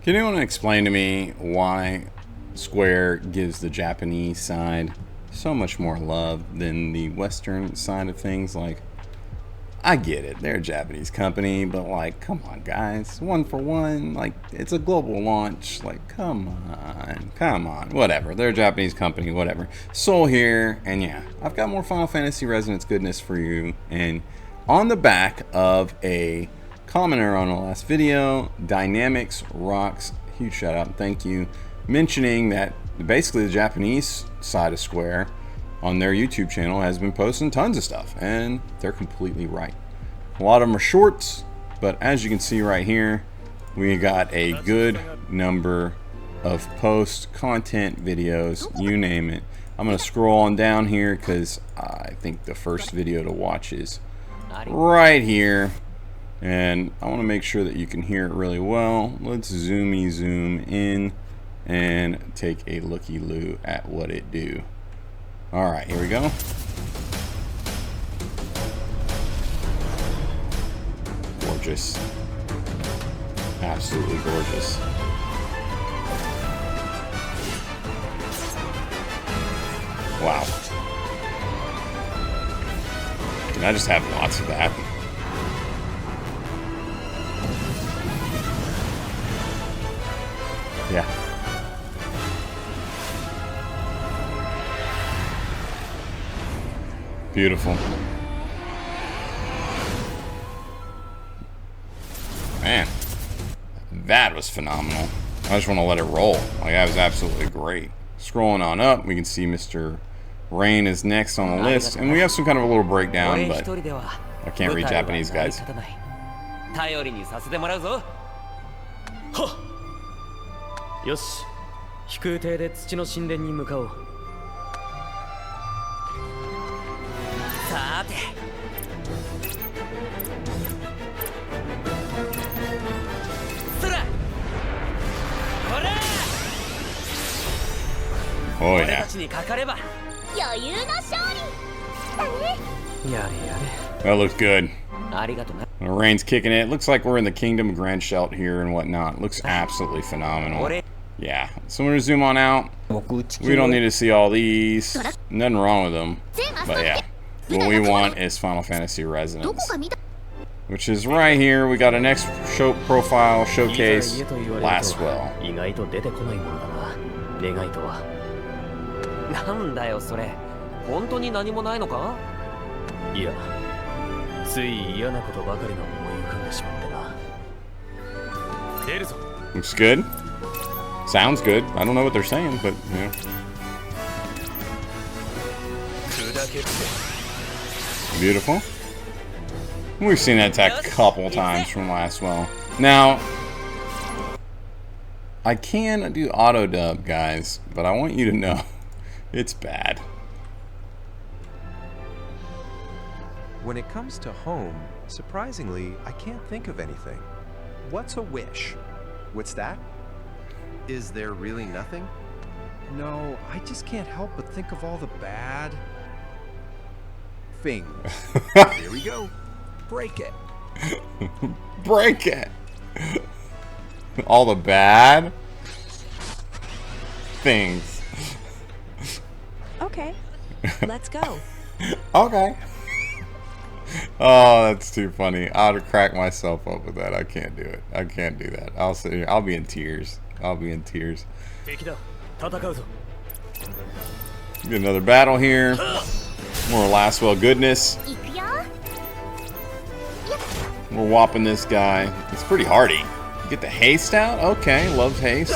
Can anyone explain to me why Square gives the Japanese side so much more love than the Western side of things? Like, I get it, they're a Japanese company, but like, come on guys, one for one, like, it's a global launch, like, come on, whatever, they're a Japanese company, whatever. Soul here, and yeah, I've got more Final Fantasy Resonance goodness for you, and on the back of a commenter on the last video, Dynamics Rocks, huge shout out and thank you, mentioning that basically the Japanese side of Square on their YouTube channel has been posting tons of stuff, and they're completely right. A lot of them are shorts, but as you can see right here, we got a good number of post content videos, you name it. I'm gonna scroll on down here because I think the first video to watch is right here. And I want to make sure that you can hear it really well. Let's zoom in and take a looky-loo at what it do. All right, here we go. Gorgeous. Absolutely gorgeous. Wow. Can I just have lots of that? Yeah. Beautiful. Man, that was phenomenal. I just want to let it roll. Like, that was absolutely great. Scrolling on up, we can see Mr. Rain is next on the list, and we have some kind of a little breakdown, but I can't read Japanese, guys. Yoshi, 飛空艇で土の神殿に向かおう。さて。そら。ほら。Oh yeah. 俺たちにかかれば余裕の勝利だね。やれやれ。 That looks good. ありがとな。 Rain's kicking it. Looks like we're in the Kingdom Grand Shelt here and whatnot. Looks absolutely phenomenal. Yeah, so we're gonna zoom on out. We don't need to see all these. Nothing wrong with them. But yeah, what we want is Final Fantasy Resonance, which is right here. We got a next show profile showcase. Lastwell. 意外と出てこないもんだな。願いとは。なんだよそれ。本当に何もないのか？いや、つい嫌なことばかりが思い浮かんでしまってな。出るぞ。Looks good. Sounds good. I don't know what they're saying, but you know. Beautiful. We've seen that attack a couple times from Lastwell. Now, I can do auto dub, guys, but I want you to know it's bad. When it comes to home, surprisingly, I can't think of anything. What's a wish? What's that? Is there really nothing? No, I just can't help but think of all the bad things. Here we go. Break it. Break it. All the bad things. Okay, let's go. Okay. Oh, that's too funny. I'd crack myself up with that. I can't do it. I can't do that. I'll sit here. I'll be in tears. I'll be in tears. Get another battle here. More Lastwell goodness. We're whopping this guy. It's pretty hardy. Get the haste out? Okay, loves haste.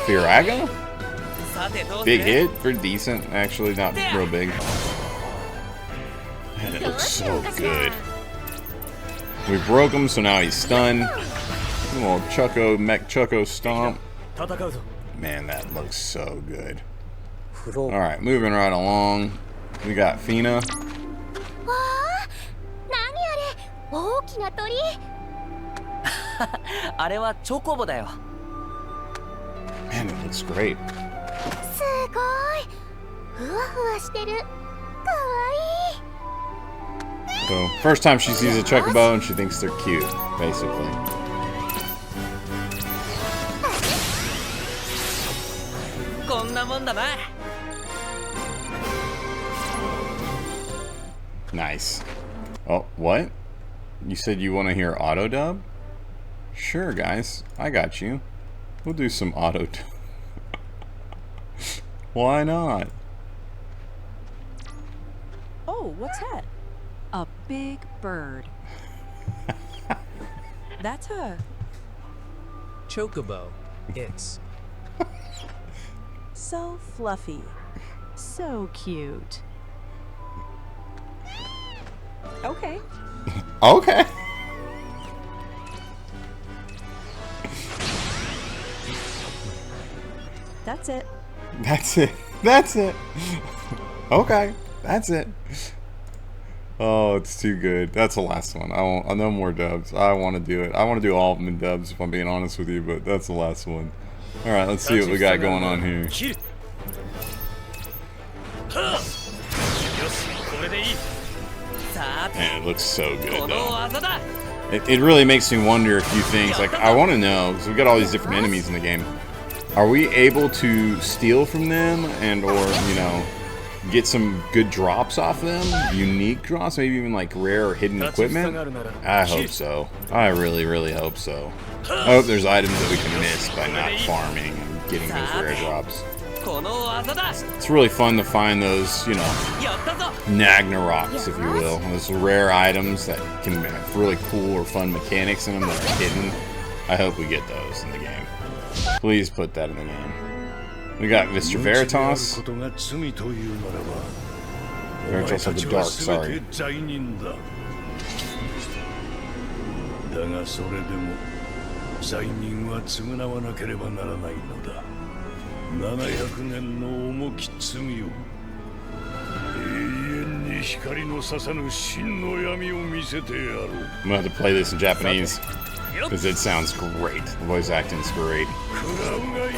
Firaga? Big hit. Pretty decent. Actually, not real big. Man, it looks so good. We broke him, so now he's stunned. A little Mech Chucko stomp. Man, that looks so good. Alright, moving right along. We got Fina. Man, it looks great. So, first time she sees a chocobo and she thinks they're cute, basically. んなもんだな。 Nice. Oh, what? You said you want to hear auto dub? Sure, guys. I got you. We'll do some auto dub. Why not? Oh, what's that? A big bird. That's a Chocobo. It's so fluffy. So cute. Okay. Okay. That's it. That's it. That's it. Okay. That's it. Oh, it's too good. That's the last one. I no more dubs. I want to do it. I want to do all of them in dubs, if I'm being honest with you, but that's the last one. All right, let's see what we got going on here. Man, it looks so good, though. It really makes me wonder a few things. Like, I want to know, because we've got all these different enemies in the game. Are we able to steal from them and or, you know, get some good drops off them? Unique drops? Maybe even like rare or hidden equipment? I hope so. I really, really hope so. I hope there's items that we can miss by not farming and getting those rare drops. It's really fun to find those, you know, Nagnaroks, if you will. Those rare items that can have really cool or fun mechanics in them that are hidden. I hope we get those in the game. Please put that in the game. We got Mr. Veritas. Veritas of the Dark, sorry. 700年の重き罪を永遠に光の差さぬ真の闇を見せてやる。 I'm gonna have to play this in Japanese because it sounds great. The voice acting's great. 食らうがいい。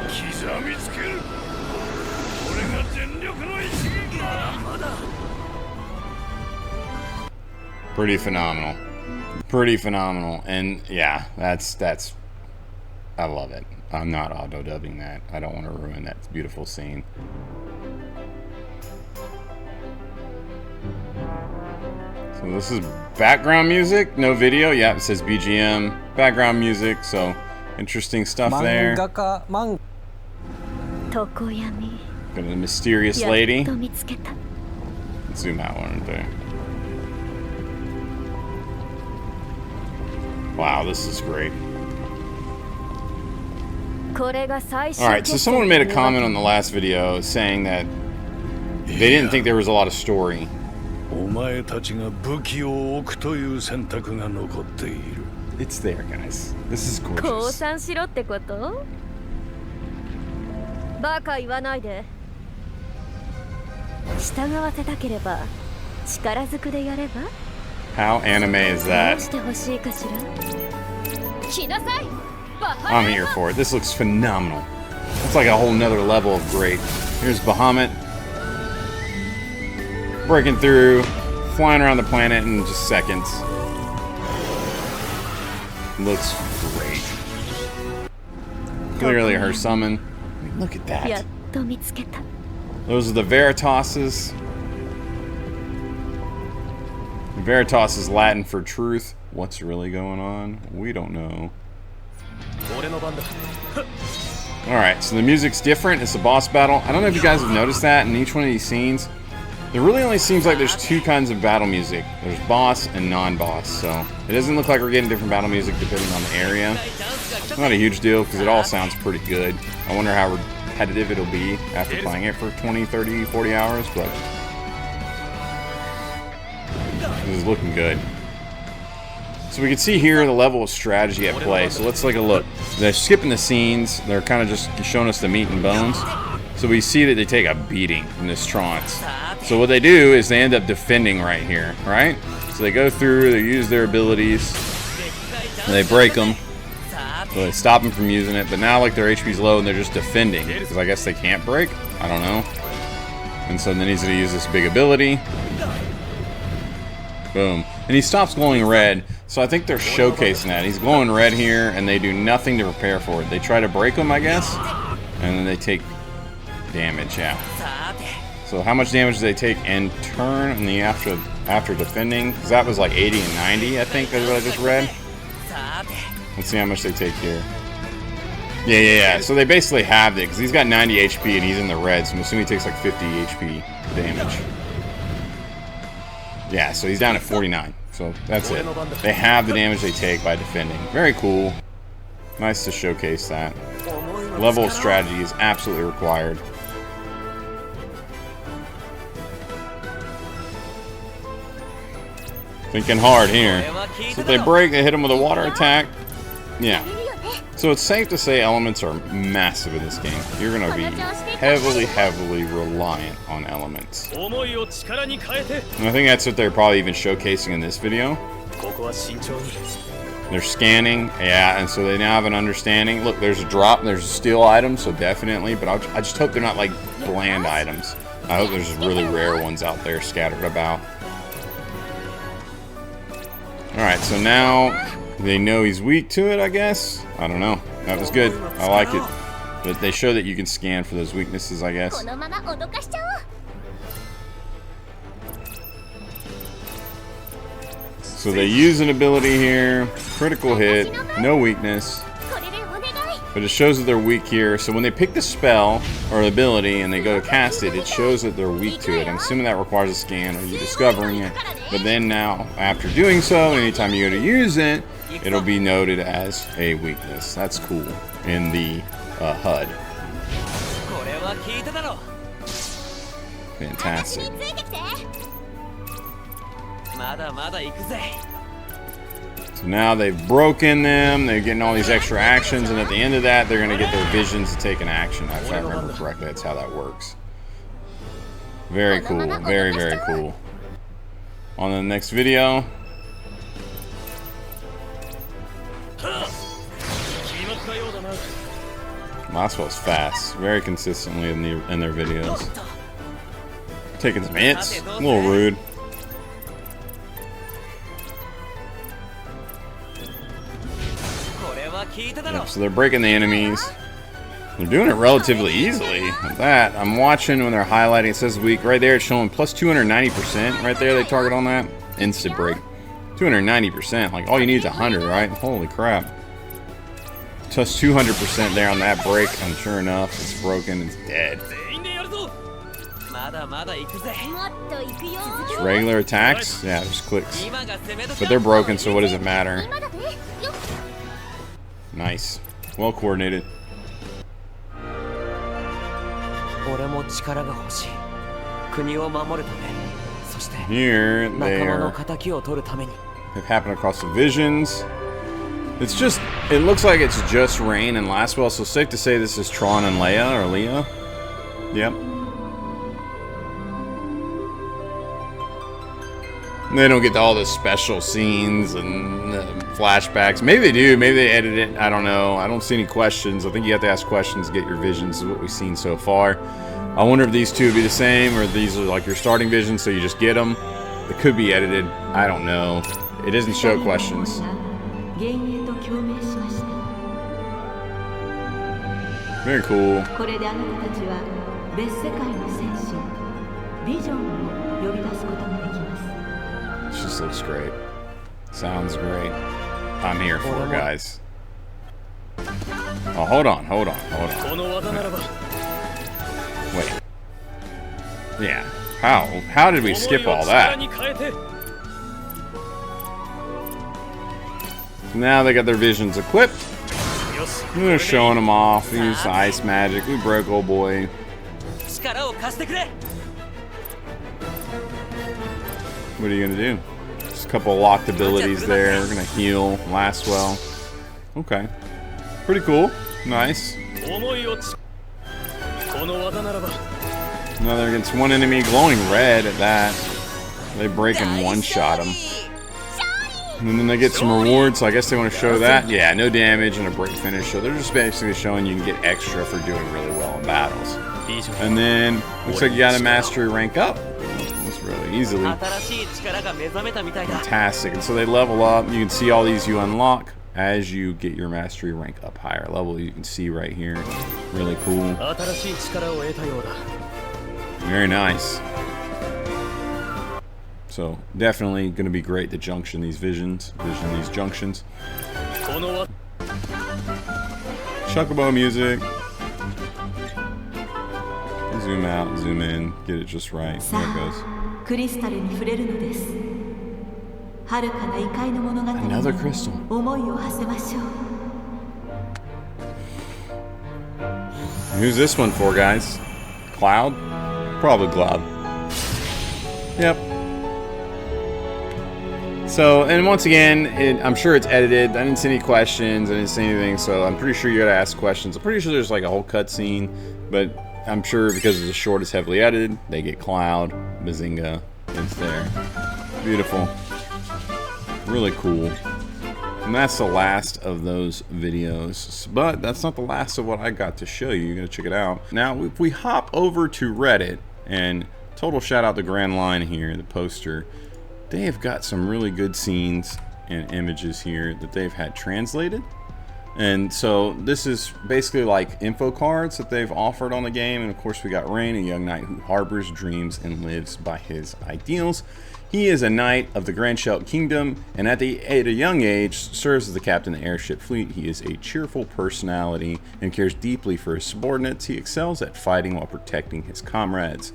刻みつける。これが全力の一撃だ。まだ。 Pretty phenomenal. Pretty phenomenal. And yeah, that's I love it. I'm not auto-dubbing that. I don't want to ruin that beautiful scene. So this is background music, no video. Yeah, it says BGM, background music, so interesting stuff there. Got a mysterious lady. Let's zoom out one right there. Wow, this is great. Alright, so someone made a comment on the last video saying that they didn't think there was a lot of story. It's there, guys. This is gorgeous. How anime is that? I'm here for it. This looks phenomenal. It's like a whole nother level of great. Here's Bahamut. Breaking through, flying around the planet in just seconds. Looks great. Clearly her summon. I mean, look at that. Those are the Veritas's. Veritas is Latin for truth. What's really going on? We don't know. Alright, so the music's different. It's a boss battle. I don't know if you guys have noticed that in each one of these scenes. There really only seems like there's two kinds of battle music. There's boss and non-boss, so it doesn't look like we're getting different battle music depending on the area. It's not a huge deal because it all sounds pretty good. I wonder how repetitive it'll be after playing it for 20, 30, 40 hours, but this is looking good. So we can see here the level of strategy at play. So let's take a look. They're skipping the scenes. They're kind of just showing us the meat and bones. So we see that they take a beating from this Trance. So what they do is they end up defending right here, right? So they go through, they use their abilities, and they break them. So they stop them from using it. But now like their HP's low and they're just defending. Because I guess they can't break? I don't know. And so then he's going to use this big ability. Boom. And he stops glowing red, so I think they're showcasing that. He's glowing red here, and they do nothing to prepare for it. They try to break him, I guess, And then they take damage, yeah. So how much damage do they take in turn in the after defending? Because that was like 80 and 90, I think, that's what I just read. Let's see how much they take here. Yeah. So they basically halved it, because he's got 90 HP and he's in the red, so I'm assuming he takes like 50 HP damage. Yeah, so he's down at 49. So that's it. They have the damage they take by defending. Very cool. Nice to showcase that. Level of strategy is absolutely required. Thinking hard here. So if they break, they hit them with a water attack. Yeah. So it's safe to say elements are massive in this game. You're going to be heavily reliant on elements. And I think that's what they're probably even showcasing in this video. They're scanning, yeah, and so they now have an understanding. Look, there's a drop, and there's a steal item, so definitely, but I just hope they're not like bland items. I hope there's really rare ones out there scattered about. Alright, so now they know he's weak to it, I guess. I don't know. That was good. I like it. But they show that you can scan for those weaknesses, I guess. So they use an ability here. Critical hit. No weakness. But it shows that they're weak here. So when they pick the spell or ability and they go to cast it, it shows that they're weak to it. I'm assuming that requires a scan or you discovering it. But then now, after doing so, anytime you go to use it, it'll be noted as a weakness. That's cool in the HUD. Fantastic. So now they've broken them, they're getting all these extra actions, and at the end of that, they're going to get their visions to take an action. If I remember correctly, that's how that works. Very cool. Very cool. On the next video. Maxwell's fast, very consistently in their videos. Taking some hits, a little rude. Yep, so they're breaking the enemies. They're doing it relatively easily. With that, I'm watching when they're highlighting. It says weak right there. It's showing plus 290% right there. They target on that instant break. 290%. Like all you need is 100, right? Holy crap! Plus 200% there on that break, and sure enough, it's broken. It's dead. Just regular attacks, yeah, just clicks. But they're broken, so what does it matter? Nice. Well coordinated. Here, they've happened across the visions. It's just, it looks like it's just Rain and Lastwell, so safe to say this is Tron and Leia, or Leah. Yep. They don't get to all the special scenes and flashbacks. Maybe they do. Maybe they edit it. I don't know. I don't see any questions. I think you have to ask questions to get your visions, is what we've seen so far. I wonder if these two would be the same, or these are like your starting visions, so you just get them. It could be edited. I don't know. It doesn't show questions. Very cool. It just looks great. Sounds great. I'm here for it, guys. Oh, hold on. Wait. Yeah. How did we skip all that? Now they got their visions equipped. They're showing them off. We used the ice magic. We broke old boy. What are you gonna do? Just a couple of locked abilities there. We're gonna heal Lastwell. Okay. Pretty cool. Nice. Another against one enemy, glowing red at that. They break and one-shot him. And then they get some rewards, so I guess they want to show that. Yeah, no damage and a break finish. So they're just basically showing you can get extra for doing really well in battles. And then, looks like you got a mastery rank up. That's really easily. Fantastic. And so they level up. You can see all these you unlock as you get your mastery rank up higher level. You can see right here. Really cool. 新しい力を得たようだ。 Very nice. So definitely going to be great to vision these junctions. このわ Chocobo music. Zoom out, zoom in, get it just right. There it goes. クリスタルに触れるのです。遥かな異界の物語に Another crystal. 思いを馳せましょう。 Who's this one for, guys? Cloud? Probably Cloud. Yep. So, and once again, I'm sure it's edited. I didn't see any questions. I didn't see anything, so I'm pretty sure you gotta ask questions. I'm pretty sure there's like a whole cutscene, but I'm sure because the short is heavily edited, they get Cloud, Bazinga, it's there. Beautiful. Really cool. And that's the last of those videos. But that's not the last of what I got to show you. You're gonna check it out. Now, if we hop over to Reddit, and total shout out to Grand Line here, the poster, they have got some really good scenes and images here that they've had translated. And so this is basically like info cards that they've offered on the game. And of course we got Rain, a young knight who harbors dreams and lives by his ideals. He is a knight of the Grand Shelt Kingdom, and at a young age serves as the captain of the airship fleet. He is a cheerful personality and cares deeply for his subordinates. He excels at fighting while protecting his comrades.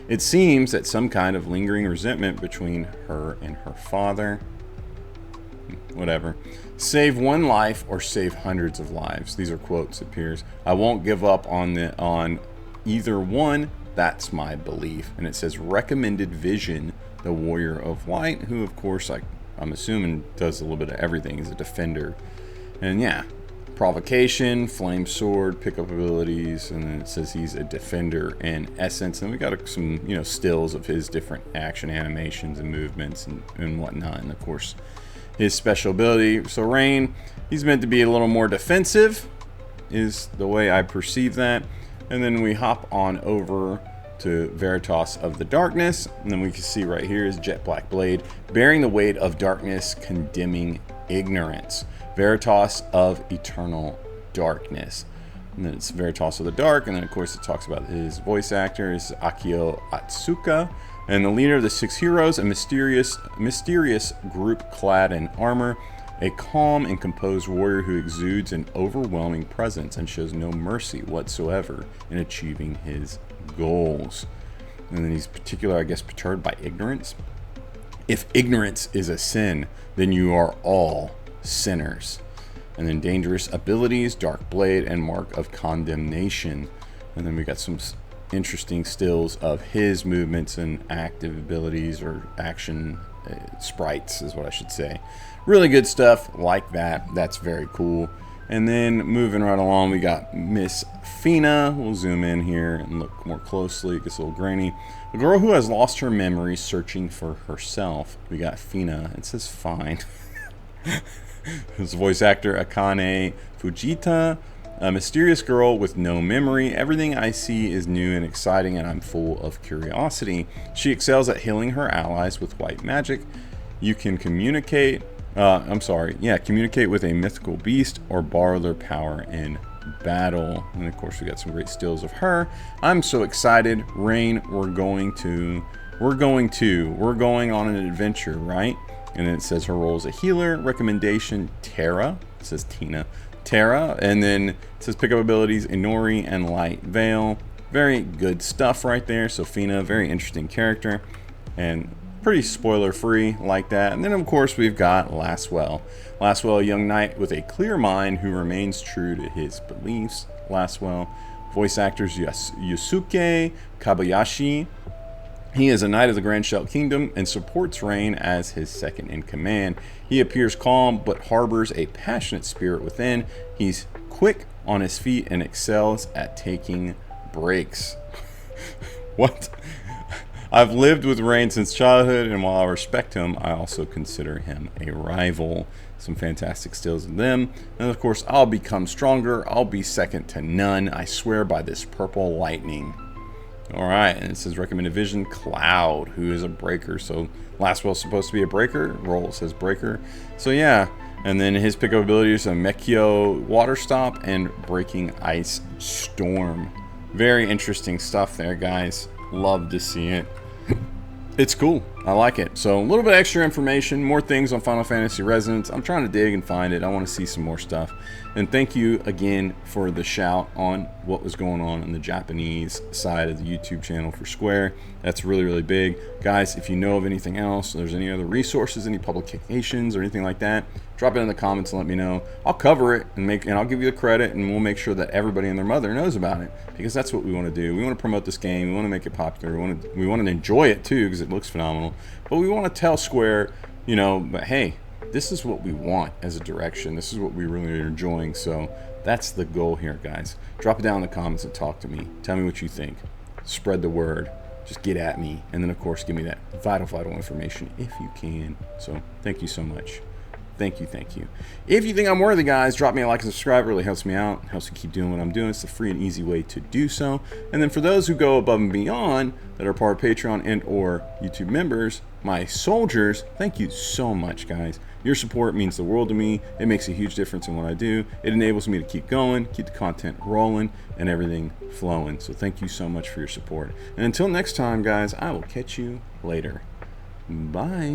It seems that some kind of lingering resentment between her and her father. Whatever. Save one life or save hundreds of lives. These are quotes, it appears. I won't give up on either one. That's my belief. And it says recommended vision, the warrior of light, who of course I'm assuming does a little bit of everything. He's a defender. And yeah, provocation, flame sword, pickup abilities, and then it says he's a defender in essence. And we got some, you know, stills of his different action animations and movements and whatnot. And of course, his special ability. So Rain, he's meant to be a little more defensive, is the way I perceive that. And then we hop on over to Veritas of the Darkness, and then we can see right here is Jet Black Blade, bearing the weight of darkness, condemning ignorance. Veritas of Eternal Darkness. And then it's Veritas of the Dark, and then of course it talks about his voice actor is Akio Atsuka, and the leader of the 6 heroes, a mysterious group clad in armor, a calm and composed warrior who exudes an overwhelming presence and shows no mercy whatsoever in achieving his goals. And then he's particular, I guess, perturbed by ignorance. If ignorance is a sin, then you are all sinners. And then dangerous abilities, Dark Blade, and Mark of Condemnation. And then we got some interesting stills of his movements and active abilities, or action sprites is what I should say. Really good stuff like that. That's very cool. And then moving right along, we got Miss Fina. We'll zoom in here and look more closely. It gets a little grainy. A girl who has lost her memory searching for herself. We got Fina. It says fine. His voice actor Akane Fujita. A mysterious girl with no memory. Everything I see is new and exciting, and I'm full of curiosity. She excels at healing her allies with white magic. You can communicate communicate with a mythical beast or borrow their power in battle. And of course we got some great stills of her. I'm so excited. Rain, we're going on an adventure, right? And then it says her role is a healer. Recommendation, Terra. It says Tina. Terra. And then it says pickup abilities, Inori and Light Veil. Very good stuff right there. So Fina, very interesting character. And pretty spoiler free like that. And then of course we've got Laswell. Laswell, a young knight with a clear mind who remains true to his beliefs. Laswell, voice actors Yusuke Kabayashi. He is a knight of the Grand Shelt Kingdom and supports Rain as his second in command. He appears calm but harbors a passionate spirit within. He's quick on his feet and excels at taking breaks. What? I've lived with Rain since childhood, and while I respect him, I also consider him a rival. Some fantastic stills of them. And of course, I'll become stronger. I'll be second to none. I swear by this purple lightning. Alright, and it says recommended vision, Cloud, who is a breaker. So Laswell's supposed to be a breaker. Roll says breaker. So yeah, And then his pickup abilities are Mekio Water Stop and Breaking Ice Storm. Very interesting stuff there, guys. Love to see it. It's cool. I like it. So a little bit extra information, more things on Final Fantasy Resonance. I'm trying to dig and find it. I want to see some more stuff. And thank you again for the shout on what was going on the Japanese side of the YouTube channel for Square. That's really, really big. Guys, if you know of anything else, there's any other resources, any publications or anything like that, drop it in the comments and let me know. I'll cover it and I'll give you the credit, and we'll make sure that everybody and their mother knows about it, because that's what we want to do. We want to promote this game. We want to make it popular. We want to enjoy it too, because it looks phenomenal. But we want to tell Square, you know, but hey, this is what we want as a direction. This is what we really are enjoying. So that's the goal here, guys. Drop it down in the comments and talk to me. Tell me what you think. Spread the word. Just get at me. And then, of course, give me that vital information if you can. So thank you so much. Thank you. If you think I'm worthy, guys, drop me a like and subscribe. It really helps me out. It helps me keep doing what I'm doing. It's a free and easy way to do so. And then for those who go above and beyond, that are part of Patreon and or YouTube members, my soldiers, thank you so much, guys. Your support means the world to me. It makes a huge difference in what I do. It enables me to keep going, keep the content rolling, and everything flowing. So thank you so much for your support. And until next time, guys, I will catch you later. Bye.